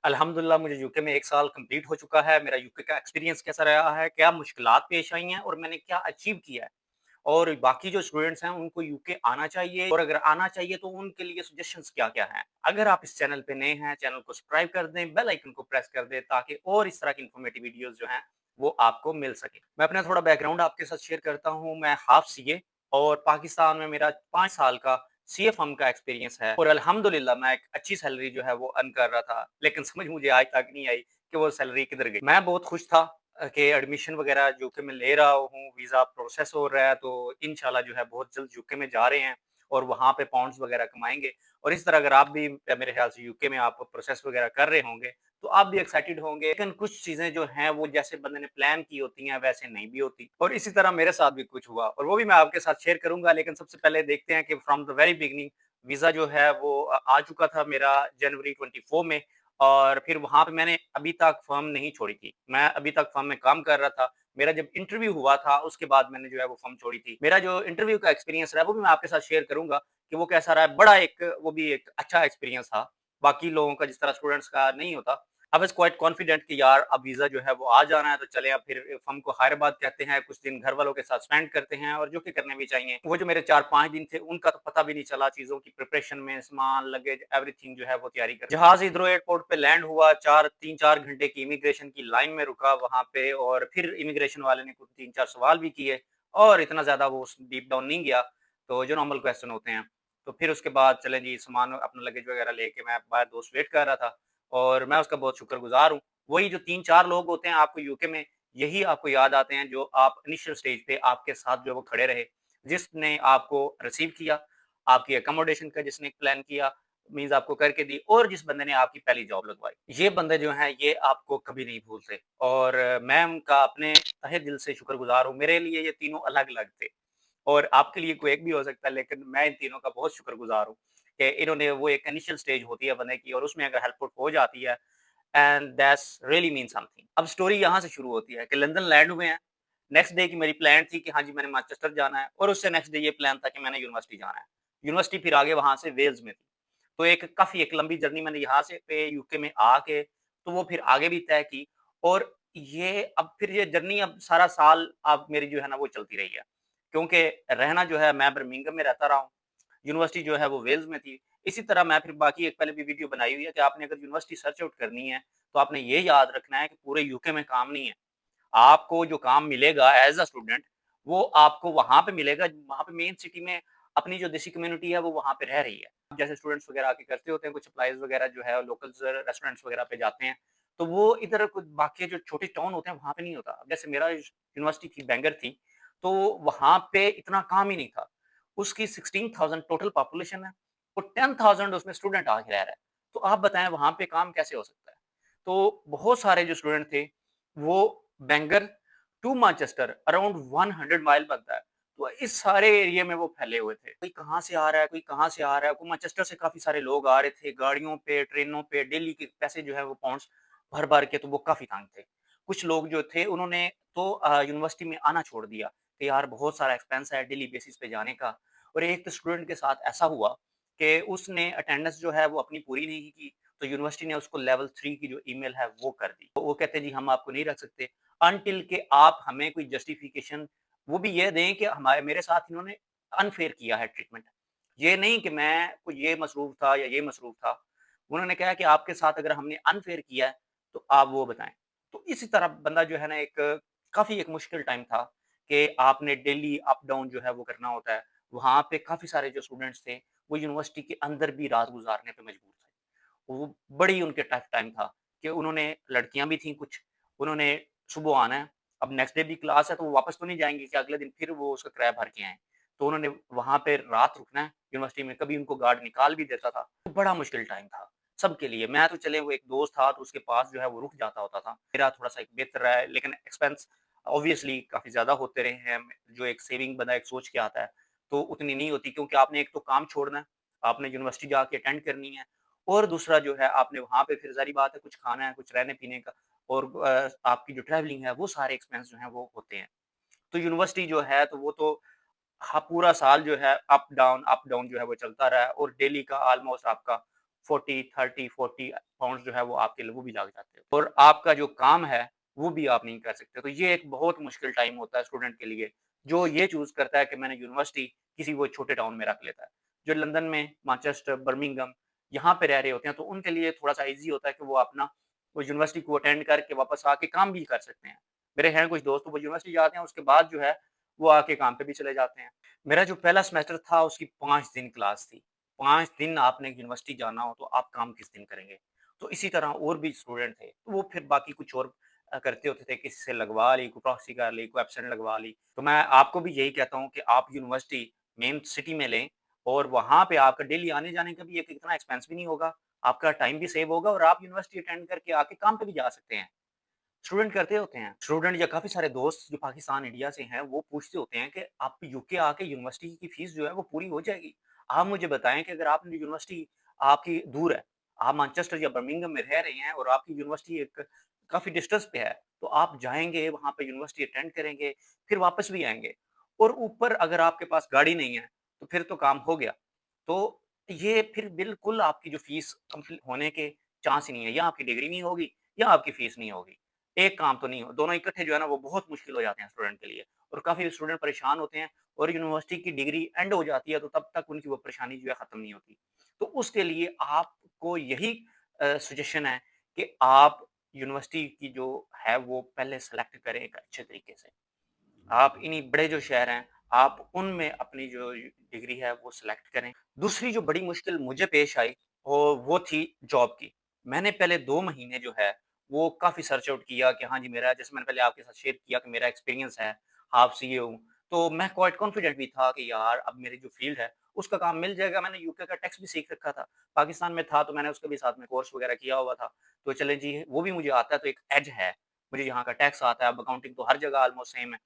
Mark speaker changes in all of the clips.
Speaker 1: अल्हम्दुलिल्लाह मुझे यूके में 1 साल कंप्लीट हो चुका है। मेरा यूके का एक्सपीरियंस कैसा रहा है, क्या मुश्किलात पेश आई हैं और मैंने क्या अचीव किया है। और बाकी जो स्टूडेंट्स हैं उनको यूके आना चाहिए और अगर आना चाहिए तो उनके लिए सजेशंस क्या-क्या हैं। अगर आप इस चैनल पे नए हैं, चैनल को सब्सक्राइब कर दें, बेल आइकन को प्रेस कर दें ताकि और इस तरह की इन्फॉर्मेटिव वीडियोज़ जो हैं वो आपको मिल सकें। मैं अपना थोड़ा बैकग्राउंड आपके साथ शेयर करता हूँ। मैं हाफ़ सीए और पाकिस्तान में मेरा 5 साल का सीए फर्म का एक्सपीरियंस है और अल्हम्दुलिल्लाह मैं एक अच्छी सैलरी जो है वो अर्न कर रहा था। लेकिन समझ मुझे आज तक नहीं आई कि वो सैलरी किधर गई। मैं बहुत खुश था कि एडमिशन वगैरह यूके में ले रहा हूँ, वीज़ा प्रोसेस हो रहा है तो इंशाल्लाह जो है बहुत जल्द यूके में जा रहे हैं और वहाँ पे पाउंड्स वगैरह कमाएँगे। और इस तरह अगर आप भी मेरे ख़्याल से यूके में आप प्रोसेस वगैरह कर रहे होंगे, तो आप भी एक्साइटेड होंगे। लेकिन कुछ चीज़ें जो हैं वो जैसे बंदे ने प्लान की होती हैं वैसे नहीं भी होती। और इसी तरह मेरे साथ भी कुछ हुआ और वो भी मैं आपके साथ शेयर करूँगा। लेकिन सबसे पहले देखते हैं कि from the very beginning visa जो है वो आ चुका था मेरा जनवरी 24 में और फिर वहाँ पे मैंने अभी तक फ़र्म नहीं छोड़ी थी। मैं अभी तक फ़र्म में काम कर रहा था। मेरा जब इंटरव्यू हुआ था उसके बाद मैंने जो है वो फ़र्म छोड़ी थी। मेरा जो इंटरव्यू का एक्सपीरियंस रहा वो भी मैं आपके साथ शेयर करूँगा कि वो कैसा रहा है। बड़ा एक वो भी एक अच्छा एक्सपीरियंस था। बाकी लोगों का जिस तरह स्टूडेंट्स का नहीं होता। आई वाज़ क्वाइट कॉन्फिडेंट कि यार अब वीज़ा जो है वो आ जाना है तो चलें अब फिर फ़र्म को खैरबाद कहते हैं, कुछ दिन घर वालों के साथ स्पेंड करते हैं और जो कि करने भी चाहिए। वो जो मेरे 4-5 दिन थे उनका तो पता भी नहीं चला चीज़ों की प्रिपरेशन में सामान, लगेज एवरीथिंग जो है वो तैयारी कर जहाज़ हीथ्रो एयरपोर्ट पे लैंड हुआ 3-4 घंटे की इमिग्रेशन की लाइन में रुका वहाँ पे और फिर इमिग्रेशन वाले ने कुछ 3-4 सवाल भी किए और इतना ज़्यादा वो डीप डाउन नहीं गया, तो जो नॉर्मल क्वेश्चन होते हैं। तो फिर उसके बाद चलें जी सामान अपना लगेज वगैरह लेके मैं बाहर दोस्त वेट कर रहा था और मैं उसका बहुत शुक्रगुज़ार हूँ। वही जो 3-4 लोग होते हैं आपको यूके में, यही आपको याद आते हैं जो आप इनिशियल स्टेज पे आपके साथ जो है वो खड़े रहे। जिसने आपको रिसीव किया, आपकी अकोमोडेशन का जिसने प्लान किया, मीन्स आपको करके दी और जिस बंदे ने आपकी पहली जॉब लगवाई। ये बंदे जो हैं ये आपको कभी नहीं भूलते और मैं उनका अपने तहे दिल से शुक्रगुज़ार हूँ। मेरे लिए ये तीनों अलग-अलग थे और आपके लिए कोई एक भी हो सकता है लेकिन मैं इन तीनों का बहुत शुक्रगुज़ार हूँ कि इन्होंने वो एक इनिशियल स्टेज होती है बंदे की और उसमें अगर हेल्प हो जाती है and that's really mean something. अब स्टोरी यहाँ से शुरू होती है कि लंदन लैंड हुए हैं। नेक्स्ट डे की मेरी प्लान थी कि हाँ जी, मैंने मैनचेस्टर जाना है और उससे नेक्स्ट डे ये प्लान था कि मैंने यूनिवर्सिटी जाना है। यूनिवर्सिटी फिर आगे वहाँ से वेल्स में थी। तो एक काफ़ी एक लंबी जर्नी मैंने यहाँ से पे यूके में आके तो वो फिर आगे भी तय की और ये अब फिर ये जर्नी अब सारा साल अब मेरी जो है ना वो चलती रही है। क्योंकि रहना जो है मैं बर्मिंघम में रहता रहा हूँ। यूनिवर्सिटी जो है वो वेल्स में थी। इसी तरह मैं फिर बाकी एक पहले भी वीडियो बनाई हुई है कि आपने अगर यूनिवर्सिटी सर्च आउट करनी है, तो आपने ये याद रखना है कि पूरे यूके में काम नहीं है। आपको जो काम मिलेगा एज़ अ स्टूडेंट, वो आपको वहाँ पे मिलेगा, वहाँ पे मेन सिटी में अपनी जो देसी कम्युनिटी है, वो वहाँ पे रह रही है। जैसे स्टूडेंट्स वगैरह आके करते होते हैं, कुछ सप्लाइज़ वगैरह जो है लोकल्स रेस्टोरेंट्स वगैरह पे जाते हैं, तो वो इधर कुछ बाकी जो छोटे टाउन होते हैं, वहाँ पे नहीं होता। अब जैसे मेरा यूनिवर्सिटी थी, बैंगर थी, तो वहाँ पे इतना काम ही नहीं था। उसकी 16,000 टोटल पॉपुलेशन है और 10,000 उसमें स्टूडेंट आके रह रहा है। तो आप बताएँ वहाँ पे काम कैसे हो सकता है? तो बहुत सारे जो स्टूडेंट थे, वो Bangor to Manchester around 100 mile बनता है। तो इस सारे एरिया में वो फैले हुए थे। कोई कहाँ से आ रहा है, कोई कहाँ से आ रहा है, कोई मैनचेस्टर से काफ़ी सारे लोग आ रहे थे, गाड़ियों पे, ट्रेनों पे, डेली के पैसे जो है वो पाउंड्स भर-भर के तो वो काफ़ी तंग थे। कुछ लोग जो थे उन्होंने तो यूनिवर्सिटी में आना छोड़ दिया कि यार बहुत सारा एक्सपेंस है डेली बेसिस पे जाने का। और एक तो स्टूडेंट के साथ ऐसा हुआ कि उसने अटेंडेंस जो है वो अपनी पूरी नहीं की, तो यूनिवर्सिटी ने उसको लेवल 3 की जो ईमेल है वो कर दी। तो वो कहते हैं जी हम आपको नहीं रख सकते अनटिल के आप हमें कोई जस्टिफिकेशन वो भी ये दें कि हमारे मेरे साथ इन्होंने अनफेयर किया है ट्रीटमेंट। ये नहीं कि मैं कोई ये मसरूफ़ था या ये मसरूफ़ था। उन्होंने कहा कि आपके साथ अगर हमने अनफेयर किया है, तो आप वो बताएँ। तो इसी तरह बंदा जो है ना एक काफ़ी एक मुश्किल टाइम था कि आपने डेली अप डाउन जो है वो करना होता है। वहाँ पे काफ़ी सारे जो स्टूडेंट्स थे, वो यूनिवर्सिटी के अंदर भी रात गुज़ारने पे मजबूर थे। वो बड़ी उनके टफ टाइम था कि उन्होंने लड़कियाँ भी थीं कुछ, उन्होंने सुबह आना है, अब नेक्स्ट डे भी क्लास है तो वो वापस तो नहीं जाएँगे कि अगले दिन फिर वो उसका किराया भर के आएँ। तो उन्होंने वहाँ पे रात रुकना है यूनिवर्सिटी में, कभी उनको गार्ड निकाल भी देता था। तो बड़ा मुश्किल टाइम था, सबके लिए। मैं तो चले वो एक दोस्त था तो उसके पास जो है वो रुक जाता होता था। मेरा थोड़ा-सा एक बेहतर रहा है लेकिन एक्सपेंस ऑब्वियसली काफ़ी ज़्यादा होते रहे हैं। जो एक सेविंग बंदा एक सोच के आता है, तो उतनी नहीं होती क्योंकि आपने एक तो काम छोड़ना है, आपने यूनिवर्सिटी जाके अटेंड करनी है और दूसरा जो है आपने वहाँ पे फिर ज़ाहिर बात है कुछ खाना है, कुछ रहने-पीने का और आपकी जो ट्रैवलिंग है वो सारे एक्सपेंस जो हैं वो होते हैं। तो यूनिवर्सिटी जो है तो वो तो हाँ, पूरा साल जो है अप डाउन जो है वो चलता रहा है और डेली का ऑलमोस्ट आपका 40, 30, 40 पाउंड्स जो है वो आपके वो भी लग जाते हैं और आपका जो काम है, वो भी आप नहीं कर सकते। तो ये एक बहुत मुश्किल टाइम होता है स्टूडेंट के लिए, जो ये चूज़ करता है कि मैंने यूनिवर्सिटी किसी वो छोटे टाउन में रख लेता है। जो लंदन में, मैनचेस्टर, बर्मिंघम यहाँ पे रह रहे होते हैं, तो उनके लिए थोड़ा-सा ईज़ी होता है कि वो अपना वो यूनिवर्सिटी को अटेंड करके वापस आके काम भी कर सकते हैं। मेरे हैं कुछ दोस्त, वो यूनिवर्सिटी जाते हैं, उसके बाद जो है, वो आके काम पे भी चले जाते हैं। मेरा जो पहला सेमेस्टर था, उसकी 5 दिन क्लास थी। 5 दिन आपने यूनिवर्सिटी जाना हो, तो आप काम किस दिन करेंगे? तो इसी तरह और भी स्टूडेंट थे, तो वो फिर बाकी कुछ और करते होते थे, किसी से लगवा ली, कोई प्रॉक्सी कर ली, कोई एब्सेंट लगवा ली। तो मैं आपको भी यही कहता हूँ कि आप यूनिवर्सिटी मेन सिटी में लें और वहाँ पे आपका डेली आने-जाने का भी एक इतना एक्सपेंस भी नहीं होगा, आपका टाइम भी सेव होगा और आप यूनिवर्सिटी अटेंड करके आके काम पे भी जा सकते हैं। स्टूडेंट करते होते हैं। स्टूडेंट या काफ़ी सारे दोस्त जो पाकिस्तान, इंडिया से हैं, वो पूछते होते हैं कि आप यूके आके यूनिवर्सिटी की फीस जो है वो पूरी हो जाएगी। आप मुझे बताएँ कि अगर आपने यूनिवर्सिटी आपकी दूर है, आप मैनचेस्टर या बर्मिंघम में रह रहे हैं और आपकी यूनिवर्सिटी एक काफ़ी डिस्टेंस पे है, तो आप जाएँगे, वहाँ पे यूनिवर्सिटी अटेंड करेंगे, फिर वापस भी आएँगे और ऊपर अगर आपके पास गाड़ी नहीं है, तो फिर तो काम हो गया। तो ये फिर बिल्कुल आपकी जो फीस कंप्ली होने के चांस ही नहीं है, या आपकी डिग्री नहीं होगी या आपकी फीस नहीं होगी। एक काम तो नहीं हो, दोनों इकट्ठे जो है ना वो बहुत मुश्किल हो जाते हैं स्टूडेंट के लिए और काफ़ी स्टूडेंट परेशान होते हैं और यूनिवर्सिटी की डिग्री एंड हो जाती है तो तब तक उनकी वो परेशानी जो है खत्म नहीं होती। तो उसके लिए आपको यही सजेशन है कि आप यूनिवर्सिटी की जो है वो पहले सेलेक्ट करें एक अच्छे तरीके से। आप इन्हीं बड़े जो शहर हैं, आप उनमें अपनी जो डिग्री है वो सेलेक्ट करें। दूसरी जो बड़ी मुश्किल मुझे पेश आई वो थी जॉब की। मैंने पहले 2 महीने जो है वो काफ़ी सर्च आउट किया कि हाँ जी, मेरा जैसे मैंने पहले आपके साथ शेयर किया कि मेरा एक्सपीरियंस है, हाफ सीए हूँ। तो मैं क्वाइट कॉन्फिडेंट भी था कि यार अब मेरी जो फ़ील्ड है उसका काम मिल जाएगा। मैंने यूके का टैक्स भी सीख रखा था। पाकिस्तान में था तो मैंने उसके भी साथ में कोर्स वग़ैरह किया हुआ था। तो चलें जी, वो भी मुझे आता है तो एक एज है। मुझे यहाँ का टैक्स आता है, अब अकाउंटिंग तो हर जगह ऑलमोस्ट सेम है।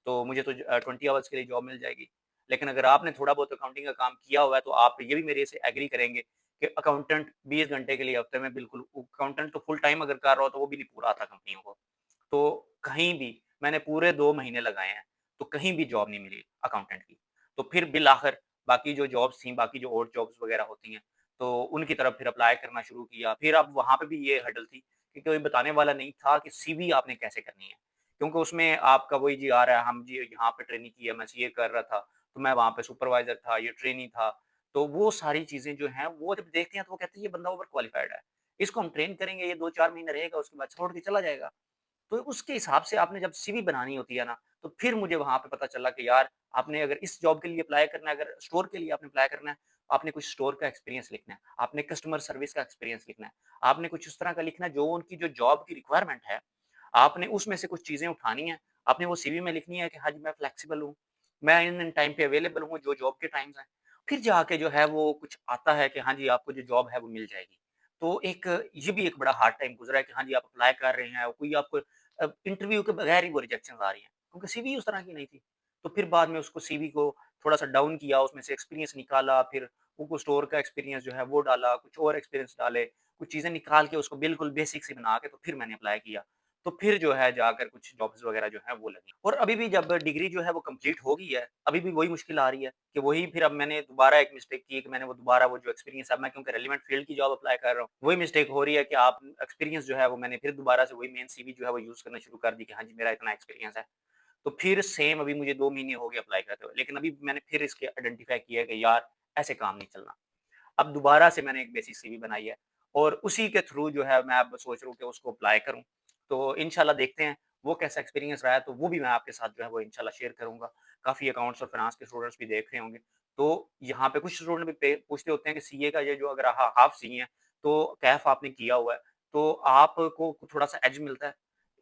Speaker 1: तो मुझे तो 20 आवर्स के लिए जॉब मिल जाएगी। लेकिन अगर आपने थोड़ा बहुत अकाउंटिंग का काम किया हुआ है, तो आप ये भी मेरे से एग्री करेंगे कि अकाउंटेंट 20 घंटे के लिए हफ्ते में बिल्कुल अकाउंटेंट तो फुल टाइम अगर कर रहा हो, तो वो भी नहीं पूरा आता कंपनियों को। तो कहीं भी मैंने पूरे 2 महीने लगाए हैं, तो कहीं भी जॉब नहीं मिली अकाउंटेंट की। तो फिर बिल आखिर बाकी जो जॉब्स थी, बाकी जो और जॉब्स वगैरह होती हैं, तो उनकी तरफ फिर अप्लाई करना शुरू किया। फिर अब वहाँ पे भी ये हर्डल थी कि कोई बताने वाला नहीं था कि सीवी आपने कैसे करनी है। क्योंकि उसमें आपका वही जी आ रहा है, हम जी यहाँ पे ट्रेनिंग की है, मैं सीए कर रहा था, तो मैं वहाँ पे सुपरवाइज़र था, ये ट्रेनी था। तो वो सारी चीज़ें जो हैं, वो जब देखते हैं तो वो कहते हैं ये बंदा ओवर क्वालिफाइड है। इसको हम ट्रेन करेंगे, ये 2-4 महीने रहेगा, उसके बाद छोड़ के चला जाएगा। तो उसके हिसाब से आपने जब सीवी बनानी होती है ना, तो फिर मुझे वहाँ पे पता चला कि यार आपने अगर इस जॉब के लिए अप्लाई करना है, अगर स्टोर के लिए आपने अप्लाई करना है, आपने कुछ स्टोर का एक्सपीरियंस लिखना है, आपने कस्टमर सर्विस का एक्सपीरियंस लिखना है, आपने कुछ उस तरह का लिखना है जो उनकी जो जॉब की रिक्वायरमेंट है, आपने उसमें से कुछ चीज़ें उठानी है, आपने वो सीवी में लिखनी है कि हाँ जी, मैं फ्लेक्सिबल हूँ, मैं इन टाइम पे अवेलेबल हूँ, जो जॉब के टाइम्स हैं। फिर जाके जो है वो कुछ आता है कि हाँ जी, आपको जो जॉब है वो मिल जाएगी। तो एक ये भी एक बड़ा हार्ड टाइम गुज़रा है कि हाँ जी, आप अप्लाई कर रहे हैं, कोई आपको इंटरव्यू के बगैर ही वो रिजेक्शंस आ रही हैं, क्योंकि सीवी उस तरह की नहीं थी। तो फिर बाद में उसको सीवी को थोड़ा-सा डाउन किया, उसमें से एक्सपीरियंस निकाला, फिर वो स्टोर का एक्सपीरियंस जो है वो डाला, कुछ और एक्सपीरियंस डाले, कुछ चीज़ें निकाल के उसको बिल्कुल बेसिक सी बना के तो फिर मैंने अप्लाई किया। तो फिर जो है जाकर कुछ जॉब्स वगैरह जो हैं वो लगी। और अभी भी जब डिग्री जो है वो कंप्लीट हो गई है, अभी भी वही मुश्किल आ रही है कि वही फिर अब मैंने दोबारा एक मिस्टेक की कि मैंने वो दोबारा वो जो एक्सपीरियंस अब मैं क्योंकि रेलेवेंट फील्ड की जॉब अप्लाई कर रहा हूँ, वही मिस्टेक हो रही है कि आप एक्सपीरियंस जो है वो मैंने फिर दोबारा से वही मेन सीवी जो है वो यूज़ करना शुरू कर दी कि हाँ जी, मेरा इतना एक्सपीरियंस है। तो फिर सेम अभी मुझे 2 महीने हो गए अप्लाई करते हुए, लेकिन अभी मैंने फिर इसके आइडेंटिफ़ाई किया है कि यार ऐसे काम नहीं चलना। अब दोबारा से मैंने एक बेसिक सीवी बनाई है और उसी के थ्रू जो है मैं अब सोच रहा हूँ कि उसको अप्लाई करूँ। तो इंशाल्लाह देखते हैं वो कैसा एक्सपीरियंस रहा है, तो वो भी मैं आपके साथ जो है वो इंशाल्लाह शेयर करूँगा। काफ़ी अकाउंट्स और फाइनेंस के स्टूडेंट्स भी देख रहे होंगे। तो यहाँ पे कुछ स्टूडेंट भी पे पूछते होते हैं कि सीए का ये जो अगर हाफ सीए हैं, तो कैफ आपने किया हुआ है, तो आपको थोड़ा-सा एज मिलता है?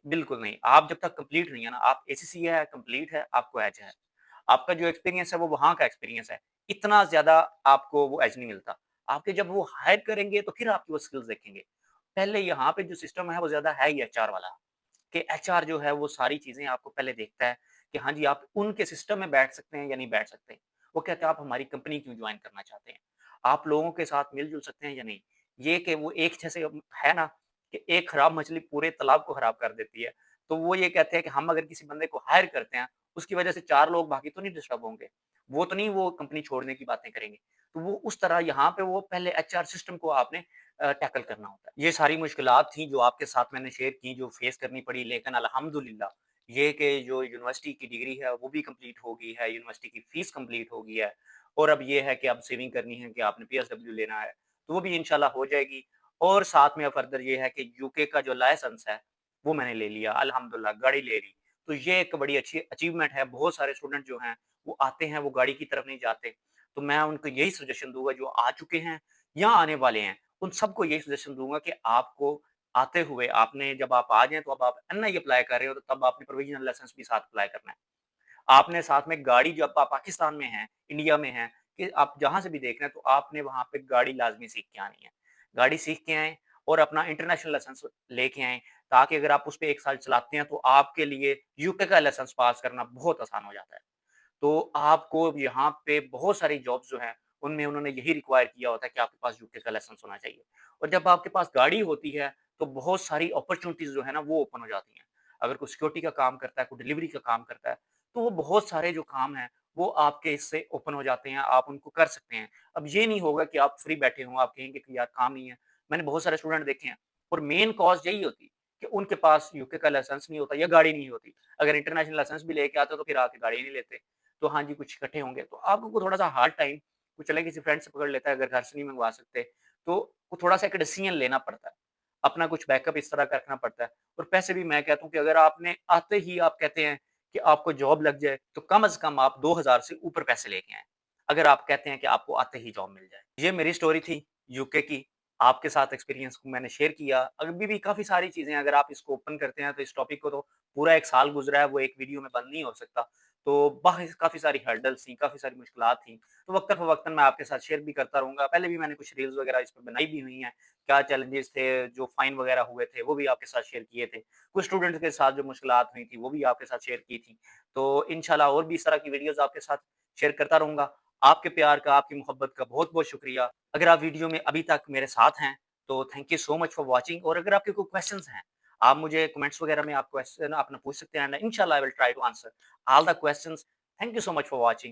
Speaker 1: बिल्कुल नहीं, आप जब तक कंप्लीट नहीं है ना, आप एसीसीए है, कंप्लीट है, आपको एज है। आपका जो एक्सपीरियंस है वो वहाँ का एक्सपीरियंस है। इतना ज़्यादा आपको वो एज नहीं मिलता। आपके जब वो हायर करेंगे तो फिर आपकी वो स्किल्स देखेंगे। पहले यहाँ पे जो सिस्टम है वो ज़्यादा है ही एचआर वाला, कि एचआर जो है वो सारी चीज़ें आपको पहले देखता है कि हाँ जी, आप उनके सिस्टम में बैठ सकते हैं या नहीं बैठ सकते। वो कहते हैं आप हमारी कंपनी क्यों जॉइन करना चाहते हैं? आप लोगों के साथ मिल-जुल सकते हैं या नहीं? ये कि वो एक जैसे है ना कि एक खराब मछली पूरे तालाब को खराब कर देती है। तो वो ये कहते हैं कि हम अगर किसी बंदे को हायर करते हैं, उसकी वजह से 4 लोग बाकी तो नहीं डिस्टर्ब होंगे। वो तो नहीं वो कंपनी छोड़ने की बातें करेंगे। तो वो उस तरह यहाँ पे वो पहले एचआर सिस्टम को आपने टैकल करना होता है। ये सारी मुश्किलात थी जो आपके साथ मैंने शेयर की, जो फेस करनी पड़ी, लेकिन अल्हम्दुलिल्लाह ये कि जो यूनिवर्सिटी की डिग्री है वो भी कंप्लीट हो गई है, यूनिवर्सिटी की फीस कंप्लीट हो गई है और अब ये है कि अब सेविंग करनी है कि आपने पीएसडब्ल्यू लेना है, तो वो भी इंशाल्लाह हो जाएगी। और साथ में अब फर्दर ये है कि यूके का जो लाइसेंस है, वो मैंने ले लिया अल्हम्दुलिल्लाह, गाड़ी ले ली। तो ये एक बड़ी अच्छी अचीवमेंट है, बहुत सारे स्टूडेंट जो हैं, वो आते हैं, वो गाड़ी की तरफ नहीं जाते। तो मैं उनको यही सजेशन दूँगा जो आ चुके हैं या आने वाले हैं, उन सबको यही सजेशन दूँगा कि आपको आते हुए आपने जब आप आ जाएँ तो अब आप एनआई अप्लाई कर रहे हो, तो तब आपने प्रोविज़नल लाइसेंस भी साथ अप्लाई करना है। आपने साथ में गाड़ी जब आप पाकिस्तान में हैं, इंडिया में हैं, कि आप जहाँ से भी देख रहे हैं, तो आपने वहाँ पे गाड़ी लाज़मी सीख के आनी है। गाड़ी सीख के आएँ और अपना इंटरनेशनल लाइसेंस लेके आएँ, ताकि अगर आप उसपे 1 साल चलाते हैं, तो आपके लिए यूके का लाइसेंस पास करना बहुत आसान हो जाता है। तो आपको यहाँ पे बहुत सारी जॉब्स जो हैं, उनमें उन्होंने यही रिक्वायर किया होता है कि आपके पास यूके का लाइसेंस होना चाहिए। और जब आपके पास गाड़ी होती है, तो बहुत सारी अपॉर्च्युनिटीज़ जो है ना, वो ओपन हो जाती हैं। अगर कोई सिक्योरिटी का काम करता है, कोई डिलीवरी का काम करता है, तो वो बहुत सारे जो काम हैं, वो आपके इससे ओपन हो जाते हैं, आप उनको कर सकते हैं। अब ये नहीं होगा कि आप फ्री बैठे हों, आप कहेंगे कि यार काम नहीं है। मैंने बहुत सारे स्टूडेंट देखे हैं और मेन कॉज़ यही होती है कि उनके पास यूके का लाइसेंस नहीं होता या गाड़ी नहीं होती। अगर इंटरनेशनल लाइसेंस भी लेके आते, तो फिर आके गाड़ी नहीं लेते। तो हाँ जी, कुछ इकट्ठे होंगे, तो आपको थोड़ा-सा हार्ड टाइम वो चले किसी फ्रेंड से पकड़ लेता है, अगर घर से नहीं मंगवा सकते, तो वो थोड़ा-सा एक डिसीज़न लेना पड़ता है। अपना कुछ बैकअप इस तरह का रखना पड़ता है और पैसे भी मैं कहता हूँ कि अगर आपने आते ही आप कहते हैं कि आपको जॉब लग जाए, तो कम से कम आप 2000 से ऊपर पैसे लेके आएँ। अगर आप कहते हैं कि आपको आते ही जॉब मिल जाए। ये मेरी स्टोरी थी यूके की, आपके साथ एक्सपीरियंस को मैंने शेयर किया। अभी भी काफ़ी सारी चीज़ें अगर आप इसको ओपन करते हैं, तो इस टॉपिक को तो पूरा 1 साल गुज़रा है, वो एक वीडियो में बंद नहीं हो सकता। तो काफ़ी सारी हर्डल्स थी, काफ़ी सारी मुश्किलात थी। तो वक़्तन-फ़वक़्तन मैं आपके साथ शेयर भी करता रहूँगा। पहले भी मैंने कुछ रील्स वग़ैरह इस पे बनाई भी हुई हैं। क्या चैलेंजेस थे, जो फाइन वग़ैरह हुए थे, वो भी आपके साथ शेयर किए थे। कुछ स्टूडेंट्स के साथ जो मुश्किलात हुई थी, वो भी आपके साथ शेयर की थी। तो इंशाल्लाह और भी इस तरह की वीडियोज़ आपके साथ शेयर करता रहूँगा। आपके प्यार का, आपकी मोहब्बत का बहुत-बहुत शुक्रिया। अगर आप वीडियो में अभी तक मेरे साथ हैं, तो thank you so much for watching और अगर आपके कोई क्वेश्चन्स हैं, आप मुझे कमेंट्स वग़ैरह में आप क्वेश्चन अपना पूछ सकते हैं एंड इंशाल्लाह I will try to answer all the questions. Thank you so much for watching.